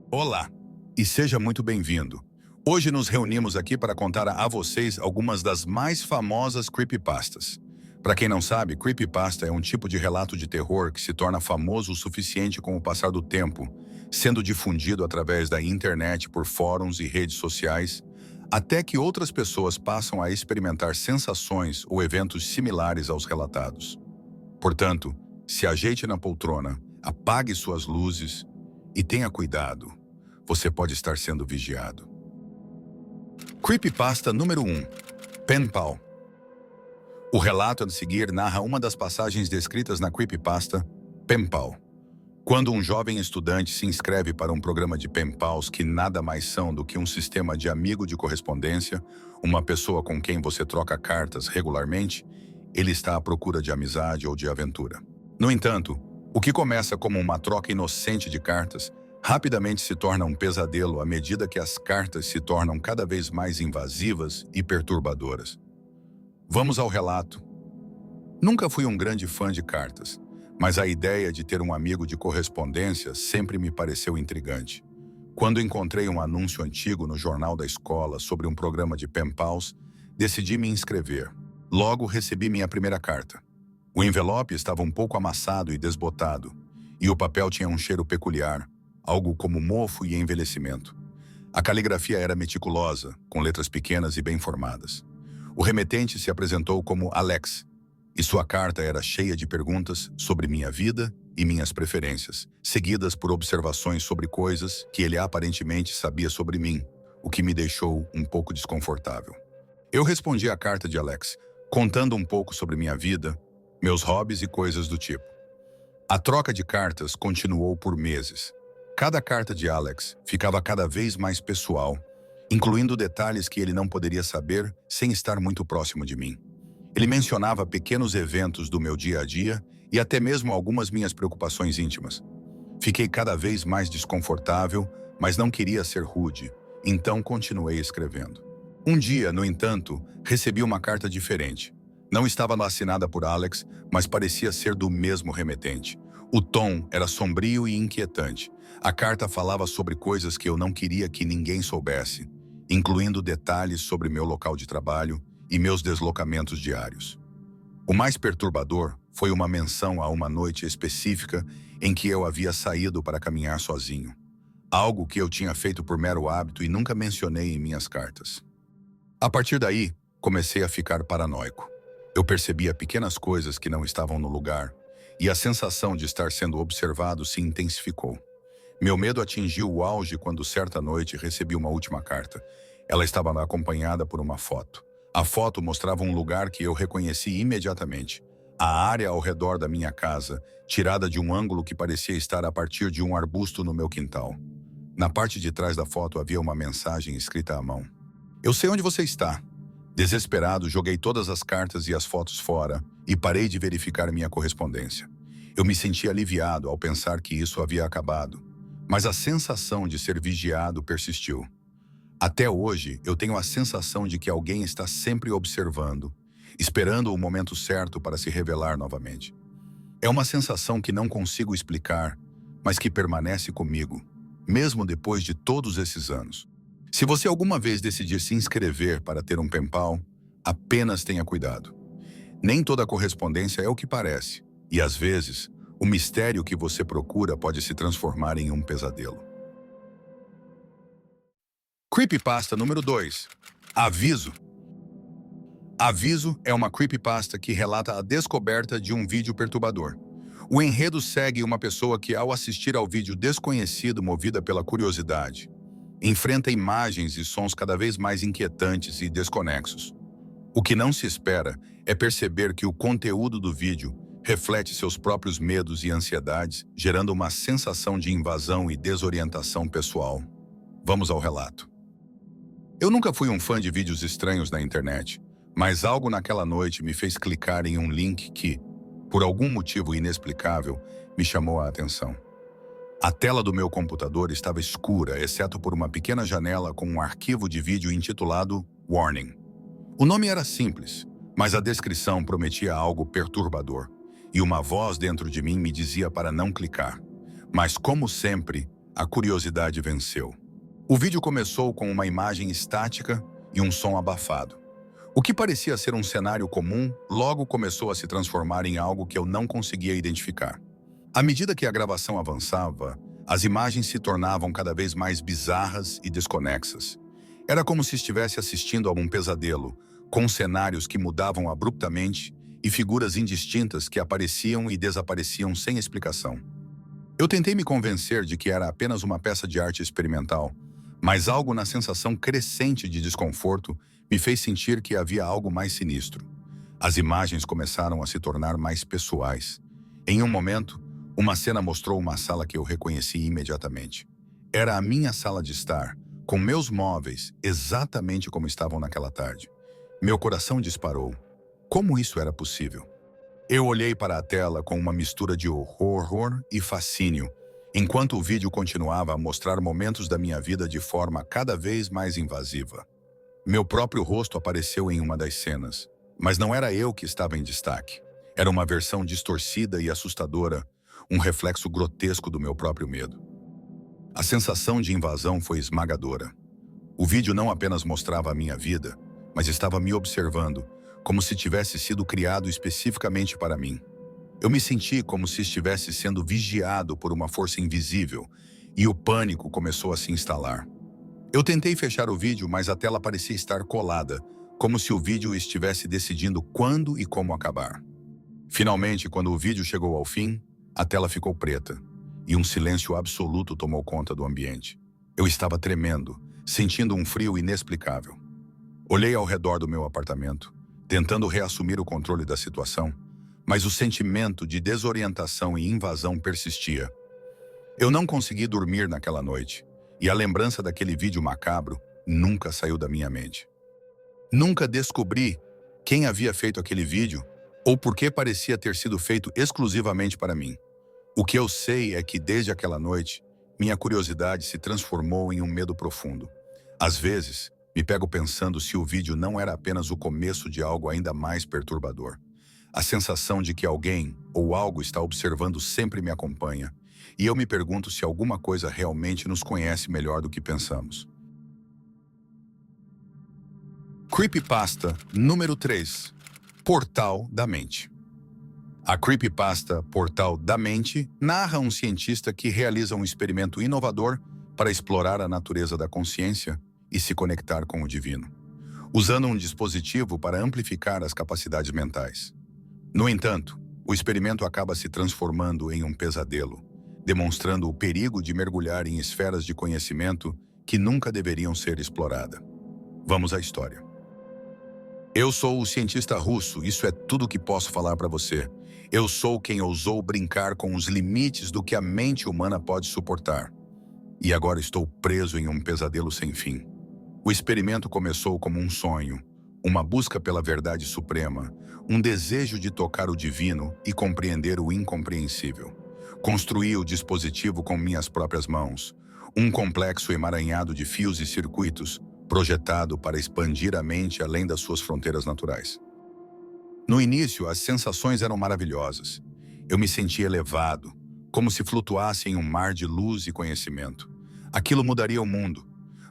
Olá, e seja muito bem-vindo. Hoje nos reunimos aqui para contar a vocês algumas das mais famosas creepypastas. Para quem não sabe, creepypasta é um tipo de relato de terror que se torna famoso o suficiente com o passar do tempo, sendo difundido através da internet por fóruns e redes sociais, até que outras pessoas passam a experimentar sensações ou eventos similares aos relatados. Portanto, se ajeite na poltrona, apague suas luzes e tenha cuidado. Você pode estar sendo vigiado. Creepypasta número 1. Pen Pal. O relato a seguir narra uma das passagens descritas na creepypasta Pen Pal. Quando um jovem estudante se inscreve para um programa de pen pals que nada mais são do que um sistema de amigo de correspondência, uma pessoa com quem você troca cartas regularmente, ele está à procura de amizade ou de aventura. No entanto, o que começa como uma troca inocente de cartas rapidamente se torna um pesadelo à medida que as cartas se tornam cada vez mais invasivas e perturbadoras. Vamos ao relato. Nunca fui um grande fã de cartas, mas a ideia de ter um amigo de correspondência sempre me pareceu intrigante. Quando encontrei um anúncio antigo no jornal da escola sobre um programa de pen pals, decidi me inscrever. Logo recebi minha primeira carta. O envelope estava um pouco amassado e desbotado, e o papel tinha um cheiro peculiar, algo como mofo e envelhecimento. A caligrafia era meticulosa, com letras pequenas e bem formadas. O remetente se apresentou como Alex, e sua carta era cheia de perguntas sobre minha vida e minhas preferências, seguidas por observações sobre coisas que ele aparentemente sabia sobre mim, o que me deixou um pouco desconfortável. Eu respondi à carta de Alex, contando um pouco sobre minha vida, meus hobbies e coisas do tipo. A troca de cartas continuou por meses. Cada carta de Alex ficava cada vez mais pessoal, incluindo detalhes que ele não poderia saber sem estar muito próximo de mim. Ele mencionava pequenos eventos do meu dia a dia e até mesmo algumas minhas preocupações íntimas. Fiquei cada vez mais desconfortável, mas não queria ser rude, então continuei escrevendo. Um dia, no entanto, recebi uma carta diferente. Não estava assinada por Alex, mas parecia ser do mesmo remetente. O tom era sombrio e inquietante. A carta falava sobre coisas que eu não queria que ninguém soubesse, incluindo detalhes sobre meu local de trabalho e meus deslocamentos diários. O mais perturbador foi uma menção a uma noite específica em que eu havia saído para caminhar sozinho, algo que eu tinha feito por mero hábito e nunca mencionei em minhas cartas. A partir daí, comecei a ficar paranoico. Eu percebia pequenas coisas que não estavam no lugar, e a sensação de estar sendo observado se intensificou. Meu medo atingiu o auge quando certa noite recebi uma última carta. Ela estava acompanhada por uma foto. A foto mostrava um lugar que eu reconheci imediatamente. A área ao redor da minha casa, tirada de um ângulo que parecia estar a partir de um arbusto no meu quintal. Na parte de trás da foto havia uma mensagem escrita à mão. Eu sei onde você está. Desesperado, joguei todas as cartas e as fotos fora e parei de verificar minha correspondência. Eu me senti aliviado ao pensar que isso havia acabado, mas a sensação de ser vigiado persistiu. Até hoje, eu tenho a sensação de que alguém está sempre observando, esperando o momento certo para se revelar novamente. É uma sensação que não consigo explicar, mas que permanece comigo, mesmo depois de todos esses anos. Se você alguma vez decidir se inscrever para ter um pen pal, apenas tenha cuidado. Nem toda correspondência é o que parece, e às vezes, o mistério que você procura pode se transformar em um pesadelo. Creepypasta número 2. Aviso. Aviso é uma creepypasta que relata a descoberta de um vídeo perturbador. O enredo segue uma pessoa que, ao assistir ao vídeo desconhecido movida pela curiosidade, enfrenta imagens e sons cada vez mais inquietantes e desconexos. O que não se espera é perceber que o conteúdo do vídeo reflete seus próprios medos e ansiedades, gerando uma sensação de invasão e desorientação pessoal. Vamos ao relato. Eu nunca fui um fã de vídeos estranhos na internet, mas algo naquela noite me fez clicar em um link que, por algum motivo inexplicável, me chamou a atenção. A tela do meu computador estava escura, exceto por uma pequena janela com um arquivo de vídeo intitulado Warning. O nome era simples, mas a descrição prometia algo perturbador, e uma voz dentro de mim me dizia para não clicar. Mas, como sempre, a curiosidade venceu. O vídeo começou com uma imagem estática e um som abafado. O que parecia ser um cenário comum, logo começou a se transformar em algo que eu não conseguia identificar. À medida que a gravação avançava, as imagens se tornavam cada vez mais bizarras e desconexas. Era como se estivesse assistindo a um pesadelo, com cenários que mudavam abruptamente e figuras indistintas que apareciam e desapareciam sem explicação. Eu tentei me convencer de que era apenas uma peça de arte experimental, mas algo na sensação crescente de desconforto me fez sentir que havia algo mais sinistro. As imagens começaram a se tornar mais pessoais. Em um momento, uma cena mostrou uma sala que eu reconheci imediatamente. Era a minha sala de estar, com meus móveis exatamente como estavam naquela tarde. Meu coração disparou. Como isso era possível? Eu olhei para a tela com uma mistura de horror e fascínio, enquanto o vídeo continuava a mostrar momentos da minha vida de forma cada vez mais invasiva. Meu próprio rosto apareceu em uma das cenas, mas não era eu que estava em destaque. Era uma versão distorcida e assustadora, um reflexo grotesco do meu próprio medo. A sensação de invasão foi esmagadora. O vídeo não apenas mostrava a minha vida, mas estava me observando, como se tivesse sido criado especificamente para mim. Eu me senti como se estivesse sendo vigiado por uma força invisível, e o pânico começou a se instalar. Eu tentei fechar o vídeo, mas a tela parecia estar colada, como se o vídeo estivesse decidindo quando e como acabar. Finalmente, quando o vídeo chegou ao fim, a tela ficou preta, e um silêncio absoluto tomou conta do ambiente. Eu estava tremendo, sentindo um frio inexplicável. Olhei ao redor do meu apartamento, tentando reassumir o controle da situação, mas o sentimento de desorientação e invasão persistia. Eu não consegui dormir naquela noite, e a lembrança daquele vídeo macabro nunca saiu da minha mente. Nunca descobri quem havia feito aquele vídeo ou por que parecia ter sido feito exclusivamente para mim. O que eu sei é que desde aquela noite, minha curiosidade se transformou em um medo profundo. Às vezes, me pego pensando se o vídeo não era apenas o começo de algo ainda mais perturbador. A sensação de que alguém ou algo está observando sempre me acompanha, e eu me pergunto se alguma coisa realmente nos conhece melhor do que pensamos. Creepypasta número 3. Portal da Mente. A creepypasta Portal da Mente narra um cientista que realiza um experimento inovador para explorar a natureza da consciência e se conectar com o divino, usando um dispositivo para amplificar as capacidades mentais. No entanto, o experimento acaba se transformando em um pesadelo, demonstrando o perigo de mergulhar em esferas de conhecimento que nunca deveriam ser exploradas. Vamos à história. Eu sou o cientista russo, isso é tudo que posso falar para você. Eu sou quem ousou brincar com os limites do que a mente humana pode suportar. E agora estou preso em um pesadelo sem fim. O experimento começou como um sonho, uma busca pela verdade suprema, um desejo de tocar o divino e compreender o incompreensível. Construí o dispositivo com minhas próprias mãos, um complexo emaranhado de fios e circuitos, projetado para expandir a mente além das suas fronteiras naturais. No início, as sensações eram maravilhosas. Eu me sentia elevado, como se flutuasse em um mar de luz e conhecimento. Aquilo mudaria o mundo,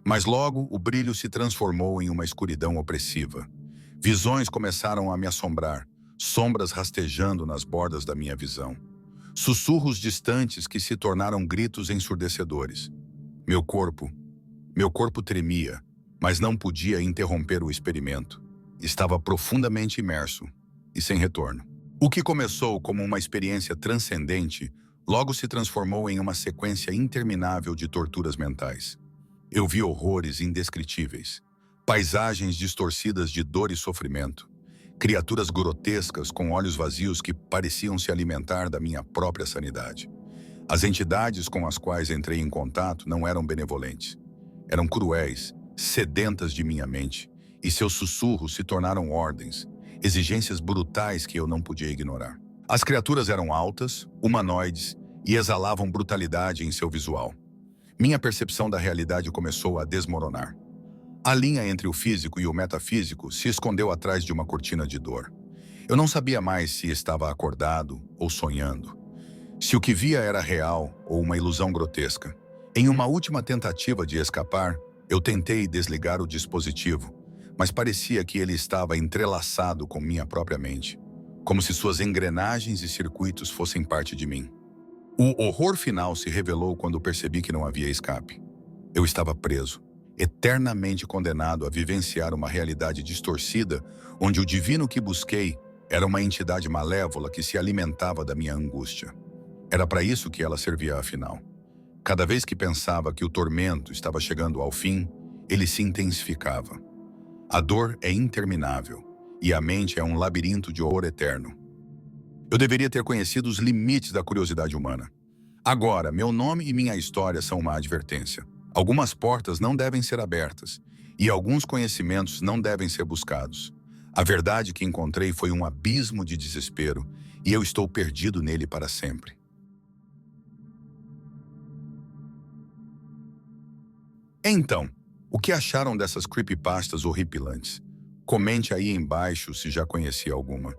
mas logo o brilho se transformou em uma escuridão opressiva. Visões começaram a me assombrar, sombras rastejando nas bordas da minha visão. Sussurros distantes que se tornaram gritos ensurdecedores. Meu corpo tremia, mas não podia interromper o experimento. Estava profundamente imerso e sem retorno. O que começou como uma experiência transcendente, logo se transformou em uma sequência interminável de torturas mentais. Eu vi horrores indescritíveis, paisagens distorcidas de dor e sofrimento, criaturas grotescas com olhos vazios que pareciam se alimentar da minha própria sanidade. As entidades com as quais entrei em contato não eram benevolentes. Eram cruéis, sedentas de minha mente, e seus sussurros se tornaram ordens, exigências brutais que eu não podia ignorar. As criaturas eram altas, humanoides e exalavam brutalidade em seu visual. Minha percepção da realidade começou a desmoronar. A linha entre o físico e o metafísico se escondeu atrás de uma cortina de dor. Eu não sabia mais se estava acordado ou sonhando, se o que via era real ou uma ilusão grotesca. Em uma última tentativa de escapar, eu tentei desligar o dispositivo, mas parecia que ele estava entrelaçado com minha própria mente, como se suas engrenagens e circuitos fossem parte de mim. O horror final se revelou quando percebi que não havia escape. Eu estava preso, eternamente condenado a vivenciar uma realidade distorcida, onde o divino que busquei era uma entidade malévola que se alimentava da minha angústia. Era para isso que ela servia afinal. Cada vez que pensava que o tormento estava chegando ao fim, ele se intensificava. A dor é interminável, e a mente é um labirinto de horror eterno. Eu deveria ter conhecido os limites da curiosidade humana. Agora, meu nome e minha história são uma advertência. Algumas portas não devem ser abertas, e alguns conhecimentos não devem ser buscados. A verdade que encontrei foi um abismo de desespero, e eu estou perdido nele para sempre. Então, o que acharam dessas creepypastas horripilantes? Comente aí embaixo se já conhecia alguma.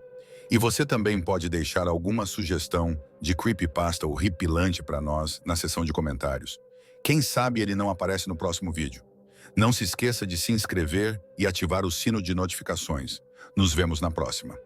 E você também pode deixar alguma sugestão de creepypasta horripilante para nós na seção de comentários. Quem sabe ele não aparece no próximo vídeo. Não se esqueça de se inscrever e ativar o sino de notificações. Nos vemos na próxima.